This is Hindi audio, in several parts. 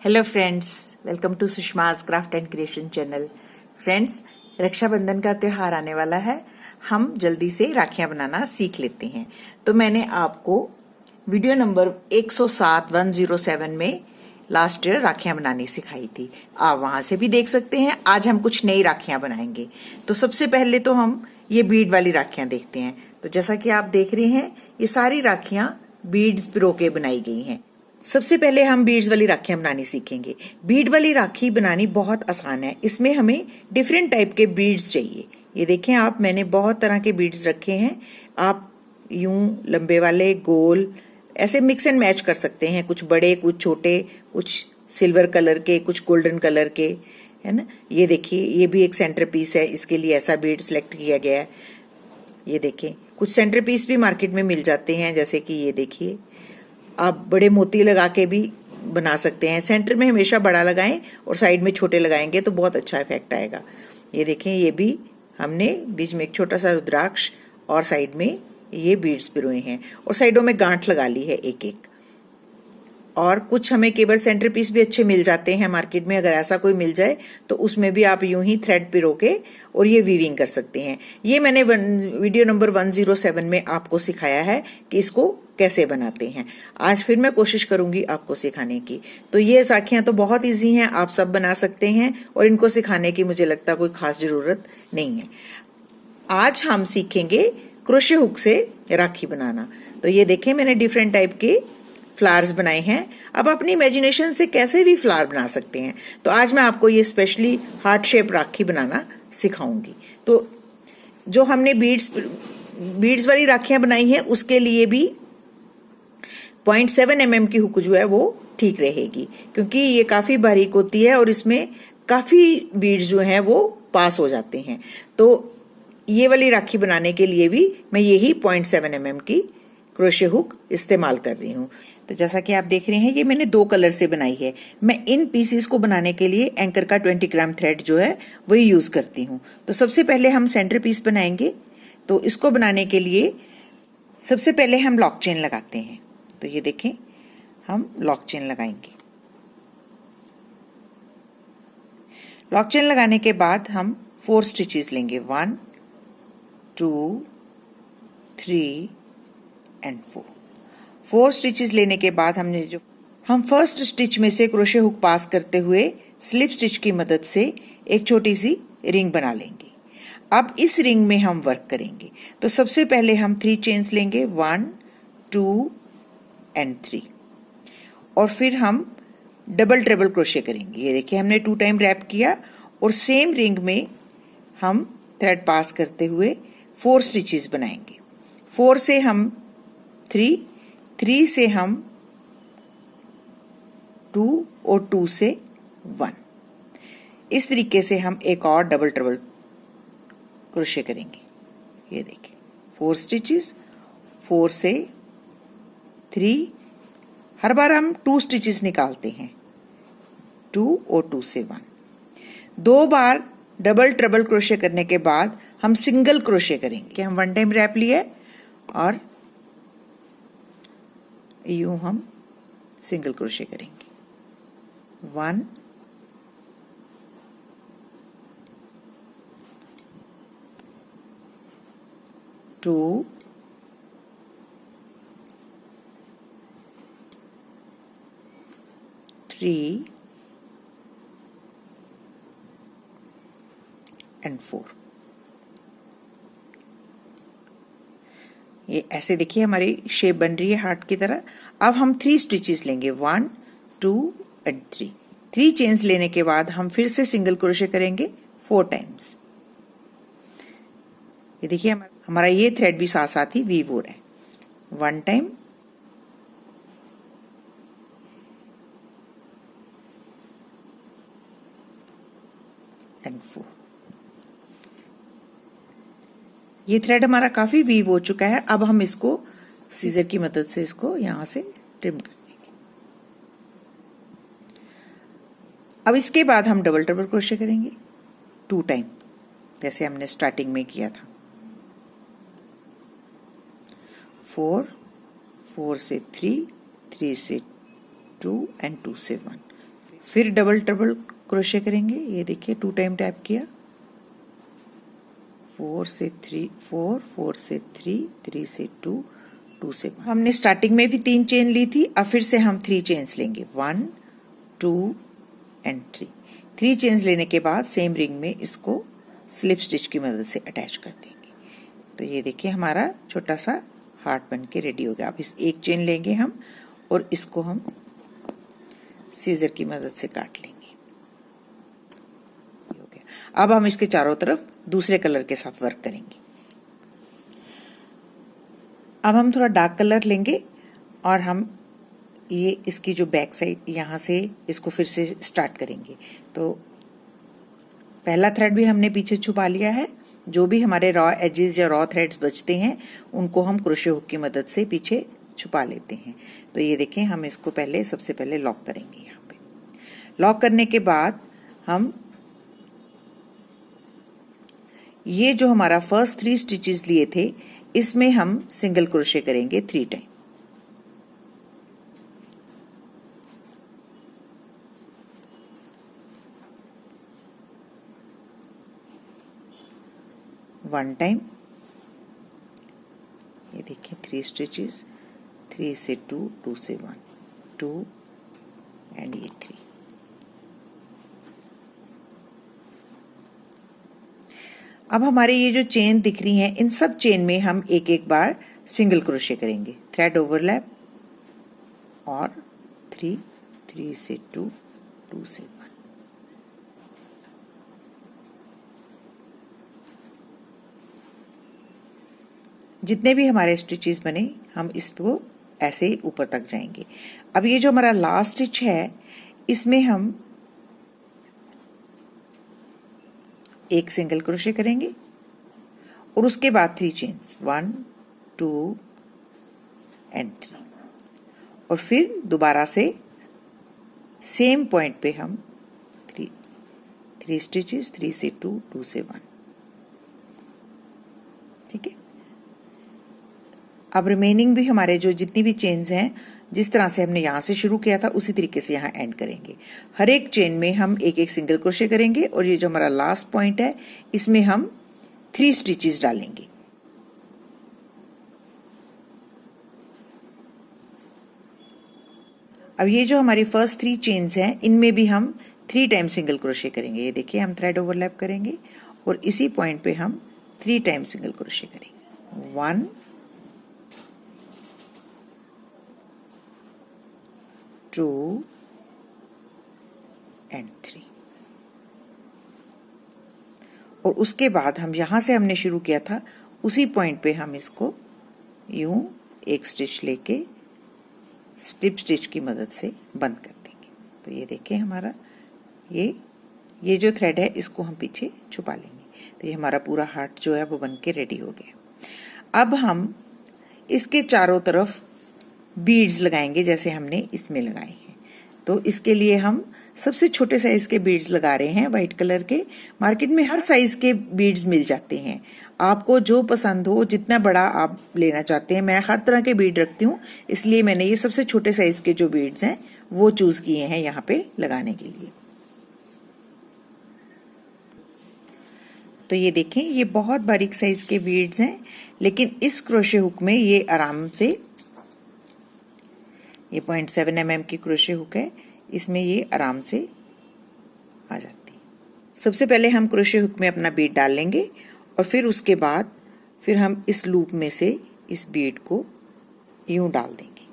Hello friends, welcome to Sushma's craft and creation channel. Friends, Rakshabandhan का त्योहार आने वाला है। हम जल्दी से राखियां बनाना सीख लेते हैं। तो मैंने आपको वीडियो नंबर 107 में लास्ट ईयर राखियां बनानी सिखाई थी। आप वहां से भी देख सकते हैं। आज हम कुछ नई राखियां बनाएंगे। तो सबसे पहले तो हम ये बीड वाली राखियां देखते हैं। तो जैसा कि आप देख रहे हैं, ये सारी राखियां बीड्स पिरो के बनाई गई हैं। सबसे पहले हम बीड्स वाली राखियां बनानी सीखेंगे। बीड वाली राखी बनानी बहुत आसान है। इसमें हमें डिफरेंट टाइप के बीड्स चाहिए। ये देखें आप, मैंने बहुत तरह के बीड्स रखे हैं। आप यूं लंबे वाले, गोल, ऐसे मिक्स एंड मैच कर सकते हैं। कुछ बड़े, कुछ छोटे, कुछ सिल्वर कलर के, कुछ गोल्डन कलर के, है ना। ये देखिए, ये भी एक सेंटर पीस है। इसके लिए ऐसा बीड सिलेक्ट किया गया है। ये देखें, कुछ सेंटर पीस भी मार्केट में मिल जाते हैं। जैसे कि ये देखिए, आप बड़े मोती लगा के भी बना सकते हैं। सेंटर में हमेशा बड़ा लगाएं और साइड में छोटे लगाएंगे तो बहुत अच्छा इफेक्ट आएगा। ये देखें, ये भी हमने बीच में एक छोटा सा रुद्राक्ष और साइड में ये बीड्स पिरोए हैं और साइडों में गांठ लगा ली है एक एक। और कुछ हमें केवल सेंटर पीस भी अच्छे मिल जाते हैं मार्केट में। अगर ऐसा कोई मिल जाए तो उसमें भी आप यूं ही थ्रेड पिरो के और ये वीविंग कर सकते हैं। ये मैंने वीडियो नंबर 107 में आपको सिखाया है कि इसको कैसे बनाते हैं। आज फिर मैं कोशिश करूंगी आपको सिखाने की। तो ये राखियां तो बहुत इजी हैं, आप सब बना सकते हैं और इनको सिखाने की मुझे लगता कोई खास जरूरत नहीं है। आज हम सीखेंगे क्रोशे हुक से राखी बनाना। तो ये देखें, मैंने डिफरेंट टाइप के फ्लावर्स बनाए हैं। अब अपनी इमेजिनेशन से कैसे भी फ्लावर बना सकते हैं। तो आज मैं आपको ये स्पेशली हार्ट शेप राखी बनाना सिखाऊंगी। तो जो हमने बीड्स वाली राखियां बनाई हैं, उसके लिए भी 0.7 mm की हुक जो है वो ठीक रहेगी, क्योंकि ये काफी बारीक होती है और इसमें काफी बीड्स जो हैं वो पास हो जाते हैं। तो ये वाली राखी बनाने के लिए भी मैं यही 0.7 mm की क्रोशे हुक इस्तेमाल कर रही हूँ। तो जैसा कि आप देख रहे हैं, ये मैंने 2 कलर से बनाई है। मैं इन पीसीस को बनाने के लिए एंकर का 20 ग्राम थ्रेड जो है वही यूज करती हूँ। तो सबसे पहले हम सेंटर पीस बनाएंगे। तो इसको बनाने के लिए सबसे पहले हम लॉक चेन लगाते हैं। तो ये देखें, हम लॉक चेन लगाएंगे। लॉक चेन लगाने के बाद हम 4 स्टिचेस लेंगे, 1 2 3 एंड 4 स्टिचेस लेने के बाद हम फर्स्ट स्टिच में से क्रोशे हुक पास करते हुए स्लिप स्टिच की मदद से एक छोटी सी रिंग बना लेंगे। अब इस रिंग में हम वर्क करेंगे। तो सबसे पहले हम 3 चेन्स लेंगे, 1 2 एंड 3, और फिर हम डबल ट्रिपल क्रोशे करेंगे। ये देखिए, हमने 2 टाइम रैप किया और सेम रिंग में हम थ्रेड पास करते हुए 4 स्टिचेस बनाएंगे। 4 से हम 3, 3 से हम 2 और 2 से 1। इस तरीके से हम एक और डबल ट्रिपल क्रोशे करेंगे। ये देखिए, 4 स्टिचेस, 4 से 3, हर बार हम 2 स्टिचेस निकालते हैं, 2 और 2 से 1। 2 बार डबल ट्रिपल क्रोशे करने के बाद हम सिंगल क्रोशे करेंगे कि हम 1 टाइम रैप लिए और यूं हम सिंगल क्रोशे करेंगे। 1 2 3 एंड 4। ये ऐसे देखिए हमारी शेप बन रही है हार्ट की तरह। अब हम 3 स्टिचेस लेंगे, 1 2 एंड 3। 3 चेन्स लेने के बाद हम फिर से सिंगल क्रोशे करेंगे 4 टाइम्स। ये देखिए, हमारा ये थ्रेड भी साथ साथ ही वीव हो रहा है। 1 टाइम, एंड 4। ये थ्रेड हमारा काफी वीव हो चुका है। अब हम इसको सीजर की मदद से इसको यहां से ट्रिम कर देंगे। अब इसके बाद हम डबल ट्रिपल क्रोशे करेंगे 2 टाइम, जैसे हमने स्टार्टिंग में किया था। 4, 4 से 3, 3 से 2 एंड 2 से 1। फिर डबल ट्रिपल क्रोशे करेंगे। ये देखिए 2 टाइम टैप किया, 4 से 3, 4, 4 से 3, 3 से 2, 2 से 1। हमने स्टार्टिंग में भी 3 चेन ली थी, अब फिर से हम 3 चेन्स लेंगे, 1, 2 एंड 3। 3 चेन्स लेने के बाद सेम रिंग में इसको स्लिप स्टिच की मदद से अटैच कर देंगे। तो ये देखिए हमारा छोटा सा हार्ट बन के रेडी हो गया। अब इस एक चेन लेंगे हम और इसको हम सीजर की मदद से काट लेंगे। हो गया। अब हम इसके चारों तरफ दूसरे कलर के साथ वर्क करेंगे। अब हम थोड़ा डार्क कलर लेंगे और हम ये इसकी जो बैक साइड यहाँ से इसको फिर से स्टार्ट करेंगे। तो पहला थ्रेड भी हमने पीछे छुपा लिया है। जो भी हमारे रॉ एजेस या रॉ थ्रेड्स बचते हैं उनको हम क्रोशे हुक की मदद से पीछे छुपा लेते हैं। तो ये देखें, हम इसको सबसे पहले लॉक करेंगे। यहाँ पे लॉक करने के बाद हम ये जो हमारा फर्स्ट 3 स्टिचेस लिए थे इसमें हम सिंगल क्रोशे करेंगे 3 टाइम। वन टाइम, ये देखिए 3 स्टिचेस, 3 से 2, 2 से 1, 2 एंड ये 3। अब हमारे ये जो चेन दिख रही हैं इन सब चेन में हम एक एक बार सिंगल क्रोशे करेंगे, थ्रेड ओवरलैप और 3, 3 से 2, 2 से 1। जितने भी हमारे स्टिचेस बने हम इसको ऐसे ही ऊपर तक जाएंगे। अब ये जो हमारा लास्ट स्टिच है इसमें हम एक सिंगल क्रोशे करेंगे और उसके बाद 3 चेन्स, 1, 2 एंड 3। और फिर दोबारा से सेम पॉइंट पे हम 3 स्टिचेस, 3 से 2, 2 से 1। ठीक है। अब रिमेनिंग भी हमारे जो जितनी भी चेन्स हैं जिस तरह से हमने यहाँ से शुरू किया था उसी तरीके से यहाँ एंड करेंगे। हर एक चेन में हम एक एक सिंगल क्रोशे करेंगे और ये जो हमारा लास्ट पॉइंट है इसमें हम 3 स्टिचेस डालेंगे। अब ये जो हमारी फर्स्ट 3 चेन्स हैं इनमें भी हम 3 टाइम सिंगल क्रोशे करेंगे। ये देखिए हम थ्रेड ओवरलैप करेंगे और इसी पॉइंट पे हम 3 टाइम सिंगल क्रोशे करेंगे, 1, 2 एंड 3। और उसके बाद हम यहां से हमने शुरू किया था उसी पॉइंट पे हम इसको यूं एक स्टिच लेके स्टिप स्टिच की मदद से बंद कर देंगे। तो ये देखिए हमारा ये जो थ्रेड है इसको हम पीछे छुपा लेंगे। तो ये हमारा पूरा हार्ट जो है वो बन के रेडी हो गया। अब हम इसके चारों तरफ बीड्स लगाएंगे जैसे हमने इसमें लगाए हैं। तो इसके लिए हम सबसे छोटे साइज के बीड्स लगा रहे हैं व्हाइट कलर के। मार्केट में हर साइज के बीड्स मिल जाते हैं, आपको जो पसंद हो, जितना बड़ा आप लेना चाहते हैं। मैं हर तरह के बीड रखती हूँ, इसलिए मैंने ये सबसे छोटे साइज के जो बीड्स हैं वो चूज किए हैं यहाँ पे लगाने के लिए। तो ये देखें, ये बहुत बारीक साइज के बीड्स हैं, लेकिन इस क्रोशे हुक में ये आराम से, ये 0.7 mm की क्रोशे हुक है, इसमें ये आराम से आ जाती है। सबसे पहले हम क्रोशे हुक में अपना बीड डाल लेंगे और फिर उसके बाद फिर हम इस लूप में से इस बीड को यूं डाल देंगे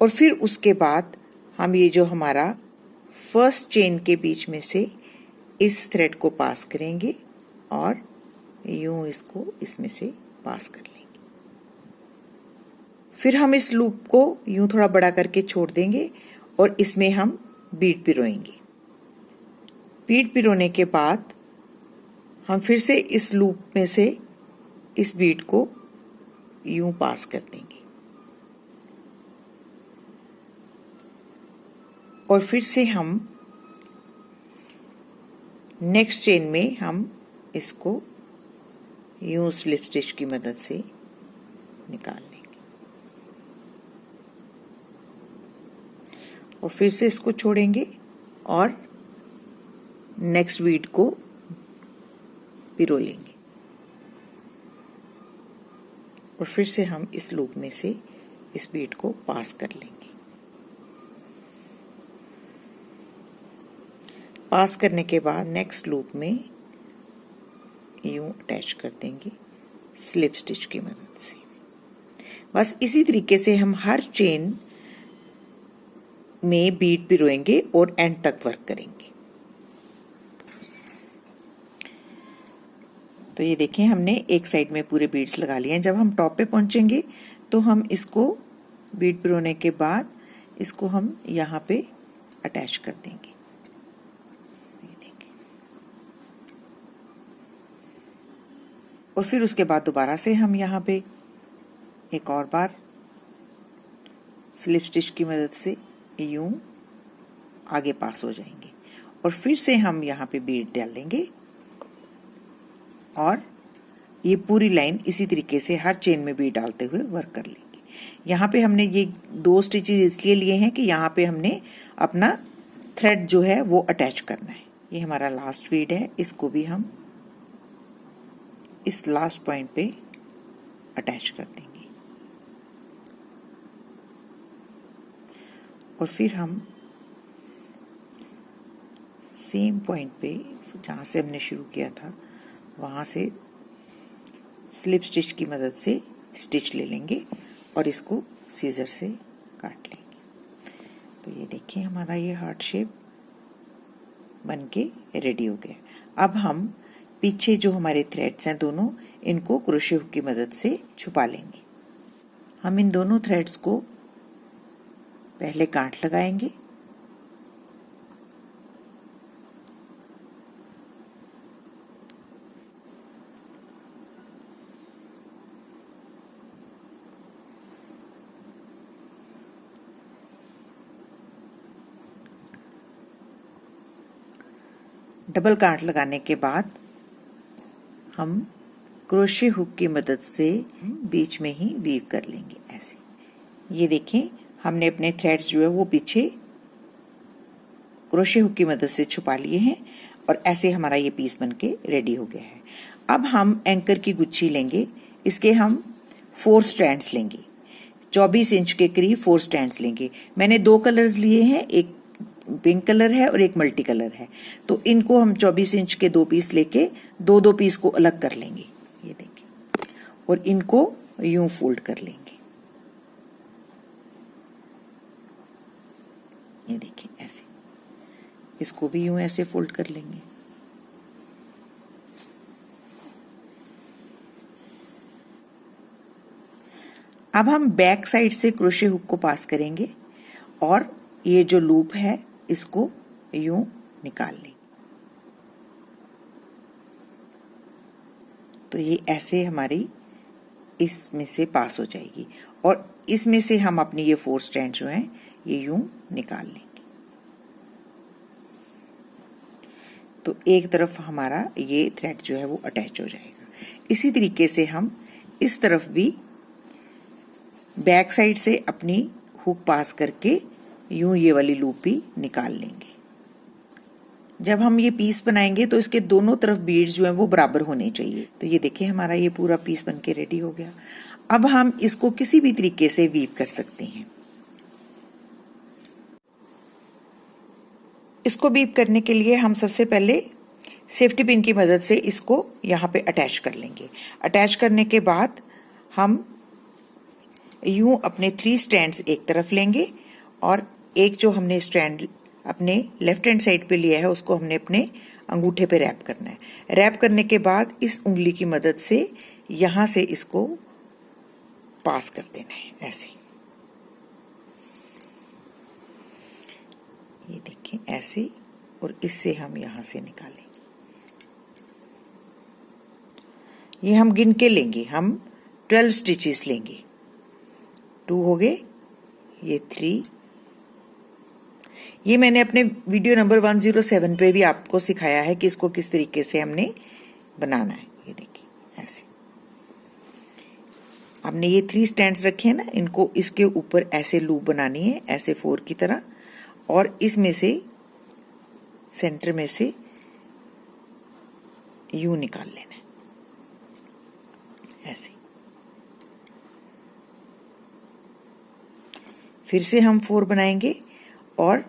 और फिर उसके बाद हम ये जो हमारा फर्स्ट चेन के बीच में से इस थ्रेड को पास करेंगे और यूं इसको इसमें से पास कर लेंगे। फिर हम इस लूप को यूं थोड़ा बड़ा करके छोड़ देंगे और इसमें हम बीड पिरोएंगे। बीड पिरोने के बाद हम फिर से इस लूप में से इस बीड को यूं पास कर देंगे और फिर से हम नेक्स्ट चेन में हम इसको यूं स्लिप स्टिच की मदद से निकाल लेंगे। और फिर से इसको छोड़ेंगे और नेक्स्ट बीड को पिरो लेंगे और फिर से हम इस लूप में से इस बीड को पास कर लेंगे। पास करने के बाद नेक्स्ट लूप में यूं अटैच कर देंगे स्लिप स्टिच की मदद से। बस इसी तरीके से हम हर चेन में बीड पिरोएंगे और एंड तक वर्क करेंगे। तो ये देखें, हमने एक साइड में पूरे बीड्स लगा लिए हैं। जब हम टॉप पे पहुंचेंगे तो हम इसको बीड पिरोने के बाद इसको हम यहाँ पे अटैच कर देंगे। ये देखें, और फिर उसके बाद दोबारा से हम यहाँ पे एक और बार स्लिप स्टिच की मदद से यूं आगे पास हो जाएंगे और फिर से हम यहाँ पे बीड डालेंगे और ये पूरी लाइन इसी तरीके से हर चेन में बीड डालते हुए वर्क कर लेंगे। यहाँ पे हमने ये 2 स्टिचेस इसलिए लिए हैं कि यहाँ पे हमने अपना थ्रेड जो है वो अटैच करना है। ये हमारा लास्ट बीड है, इसको भी हम इस लास्ट पॉइंट पे अटैच कर देंगे और फिर हम सेम पॉइंट पे जहाँ से हमने शुरू किया था वहाँ से स्लिप स्टिच की मदद से स्टिच ले लेंगे और इसको सीजर से काट लेंगे। तो ये देखिए, हमारा ये हार्ट शेप बन के रेडी हो गया। अब हम पीछे जो हमारे थ्रेड्स हैं दोनों, इनको क्रोशे हुक की मदद से छुपा लेंगे। हम इन दोनों थ्रेड्स को पहले गांठ लगाएंगे डबल गांठ लगाने के बाद हम क्रोशे हुक की मदद से बीच में ही वीव कर लेंगे ऐसे। ये देखें, हमने अपने थ्रेड्स जो है वो पीछे क्रोशे हुक की मदद से छुपा लिए हैं और ऐसे हमारा ये पीस बनके रेडी हो गया है। अब हम एंकर की गुच्छी लेंगे, इसके हम 4 स्ट्रैंड्स लेंगे, 24 इंच के करीब 4 स्ट्रैंड्स लेंगे। मैंने 2 कलर्स लिए हैं, एक पिंक कलर है और एक मल्टी कलर है। तो इनको हम 24 इंच के 2 पीस लेके 2-2 पीस को अलग कर लेंगे। ये देखिए, और इनको यूं फोल्ड कर लेंगे। ये देखिए ऐसे, इसको भी यूं ऐसे फोल्ड कर लेंगे। अब हम बैक साइड से क्रोशे हुक को पास करेंगे और ये जो लूप है इसको यूं निकाल लेंगे। तो ये ऐसे हमारी इसमें से पास हो जाएगी और इसमें से हम अपनी ये 4 स्ट्रैंड जो हैं ये यूं निकाल लेंगे। तो एक तरफ हमारा ये थ्रेड जो है वो अटैच हो जाएगा। इसी तरीके से हम इस तरफ भी बैक साइड से अपनी हुक पास करके यूं ये वाली लूप भी निकाल लेंगे। जब हम ये पीस बनाएंगे तो इसके दोनों तरफ बीड्स जो हैं वो बराबर होने चाहिए। तो ये देखिए, हमारा ये पूरा पीस बनके रेडी हो गया। अब हम इसको किसी भी तरीके से वीव कर सकते हैं। इसको वीव करने के लिए हम सबसे पहले सेफ्टी पिन की मदद से इसको यहाँ पे अटैच कर लेंगे। अटैच करने के बाद हम यूं अपने 3 स्ट्रैंड्स एक तरफ लेंगे और एक जो हमने स्ट्रैंड अपने लेफ्ट हैंड साइड पे लिया है उसको हमने अपने अंगूठे पे रैप करना है। रैप करने के बाद इस उंगली की मदद से यहां से इसको पास कर देना है ऐसे। ये देखें ऐसे, और इससे हम यहां से निकालेंगे। ये हम गिन के लेंगे, हम 12 स्टिचेस लेंगे। 2 हो गए, ये 3। ये मैंने अपने वीडियो नंबर 107 पे भी आपको सिखाया है कि इसको किस तरीके से हमने बनाना है। ये देखिए ऐसे हमने ये 3 स्टैंड्स रखे हैं ना, इनको इसके ऊपर ऐसे लूप बनानी है, ऐसे 4 की तरह, और इसमें से सेंटर में से यूं निकाल लेना है, ऐसे। फिर से हम 4 बनाएंगे और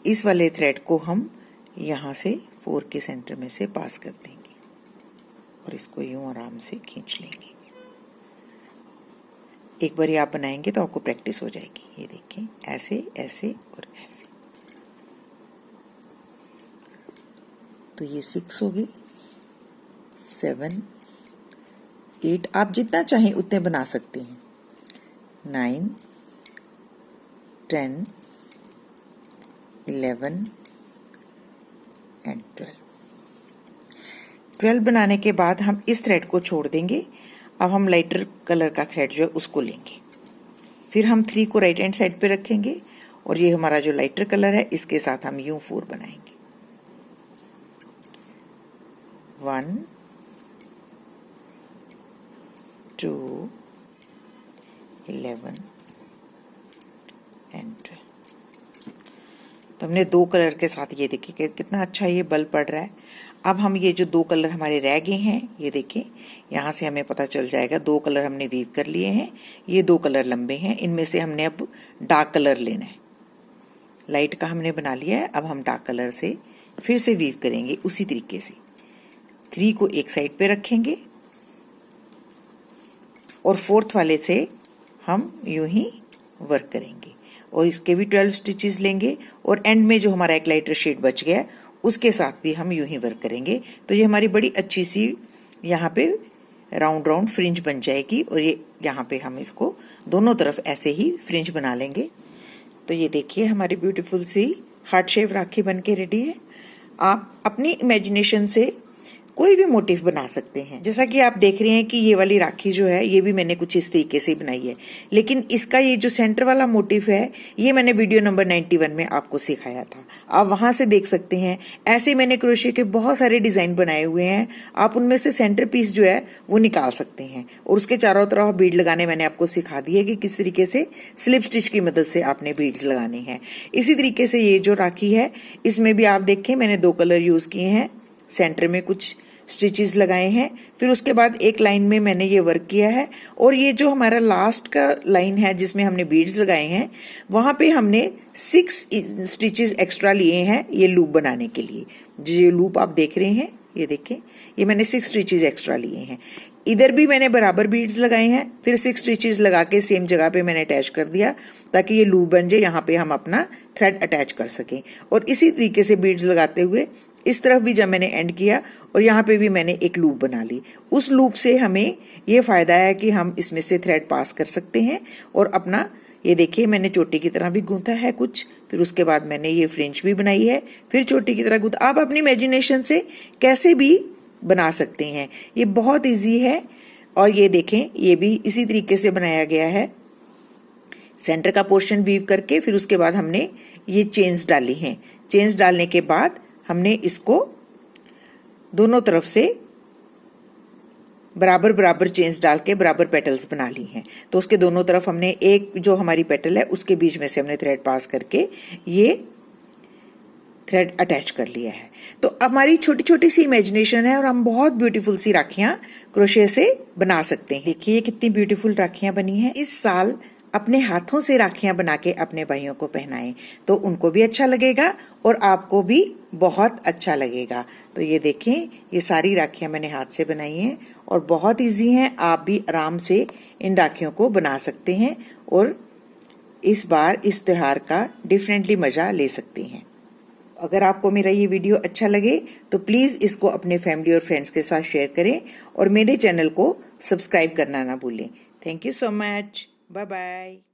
इस वाले थ्रेड को हम यहां से 4 के सेंटर में से पास कर देंगे और इसको यूं आराम से खींच लेंगे। एक बार आप बनाएंगे तो आपको प्रैक्टिस हो जाएगी। ये देखें, ऐसे ऐसे और ऐसे। तो ये 6 होगी, 7, 8, आप जितना चाहें उतने बना सकते हैं। 9, 10, 11 एंड 12 बनाने के बाद हम इस थ्रेड को छोड़ देंगे। अब हम लाइटर कलर का थ्रेड जो है उसको लेंगे। फिर हम 3 को राइट हैंड साइड पे रखेंगे और ये हमारा जो लाइटर कलर है इसके साथ हम यूं 4 बनाएंगे। 1, 2, 11 एंड 12। तो हमने 2 कलर के साथ, ये देखिए कितना अच्छा ये बल्ब पड़ रहा है। अब हम ये जो 2 कलर हमारे रह गए हैं, ये देखें, यहाँ से हमें पता चल जाएगा 2 कलर हमने वीव कर लिए हैं। ये 2 कलर लंबे हैं, इनमें से हमने अब डार्क कलर लेना है। लाइट का हमने बना लिया है, अब हम डार्क कलर से फिर से वीव करेंगे उसी तरीके से। 3 को एक साइड पे रखेंगे और 4th वाले से हम यूं ही वर्क करेंगे और इसके भी 12 स्टिचेस लेंगे और एंड में जो हमारा एक लाइटर शेड बच गया उसके साथ भी हम यूं ही वर्क करेंगे। तो ये हमारी बड़ी अच्छी सी यहाँ पे राउंड राउंड फ्रिंज बन जाएगी और ये यहाँ पे हम इसको दोनों तरफ ऐसे ही फ्रिंज बना लेंगे। तो ये देखिए हमारी ब्यूटीफुल सी हार्ट शेप राखी बन के रेडी है। आप अपनी इमेजिनेशन से कोई भी मोटिव बना सकते हैं। जैसा कि आप देख रहे हैं कि ये वाली राखी जो है ये भी मैंने कुछ इस तरीके से बनाई है, लेकिन इसका ये जो सेंटर वाला मोटिव है ये मैंने वीडियो नंबर 91 में आपको सिखाया था, आप वहां से देख सकते हैं। ऐसे मैंने क्रोशे के बहुत सारे डिजाइन बनाए हुए हैं, आप उनमें से सेंटर पीस जो है वो निकाल सकते हैं और उसके चारों तरफ बीड लगाने मैंने आपको सिखा दिए कि किस तरीके से स्लिप स्टिच की मदद से आपने बीड्स लगाने हैं। इसी तरीके से ये जो राखी है इसमें भी आप देखें मैंने 2 कलर यूज किए हैं, सेंटर में कुछ स्टिचेस लगाए हैं, फिर उसके बाद एक लाइन में मैंने ये वर्क किया है और ये जो हमारा लास्ट का लाइन है जिसमें हमने बीड्स लगाए हैं वहां पे हमने 6 स्टिचेस एक्स्ट्रा लिए हैं ये लूप बनाने के लिए। जो लूप आप देख रहे हैं ये देखें, ये मैंने 6 स्टिचेस एक्स्ट्रा लिए हैं। इधर भी मैंने बराबर बीड्स लगाए हैं, फिर 6 स्टिचेस लगा के सेम जगह पे मैंने अटैच कर दिया ताकि ये लूप बन जाए, यहाँ पे हम अपना थ्रेड अटैच कर सकें। और इसी तरीके से बीड्स लगाते हुए इस तरफ भी जब मैंने एंड किया और यहाँ पे भी मैंने एक लूप बना ली। उस लूप से हमें ये फायदा है कि हम इसमें से थ्रेड पास कर सकते हैं और अपना, ये देखिए मैंने चोटी की तरह भी गूंथा है कुछ, फिर उसके बाद मैंने ये फ्रिंज भी बनाई है, फिर चोटी की तरह गूंथा। आप अपनी इमेजिनेशन से कैसे भी बना सकते हैं, ये बहुत इजी है। और ये देखें ये भी इसी तरीके से बनाया गया है, सेंटर का पोर्शन वीव करके फिर उसके बाद हमने ये चेन्स डाली हैं। चेन्स डालने के बाद हमने इसको दोनों तरफ से बराबर बराबर चेन्स डाल के बराबर पेटल्स बना ली हैं। तो उसके दोनों तरफ हमने एक जो हमारी पेटल है उसके बीच में से हमने थ्रेड पास करके ये थ्रेड अटैच कर लिया है। तो हमारी छोटी छोटी सी इमेजिनेशन है और हम बहुत ब्यूटीफुल सी राखियां क्रोशे से बना सकते हैं। देखिए कितनी ब्यूटीफुल राखियां बनी हैं। इस साल अपने हाथों से राखियां बना के अपने भाइयों को पहनाएं तो उनको भी अच्छा लगेगा और आपको भी बहुत अच्छा लगेगा। तो ये देखें ये सारी राखियां मैंने हाथ से बनाई हैं और बहुत इजी हैं, आप भी आराम से इन राखियों को बना सकते हैं और इस बार इस त्योहार का डिफरेंटली मजा ले सकते हैं। अगर आपको मेरा ये वीडियो अच्छा लगे तो प्लीज इसको अपने फैमिली और फ्रेंड्स के साथ शेयर करें और मेरे चैनल को सब्सक्राइब करना ना भूलें। Thank you so much, bye bye.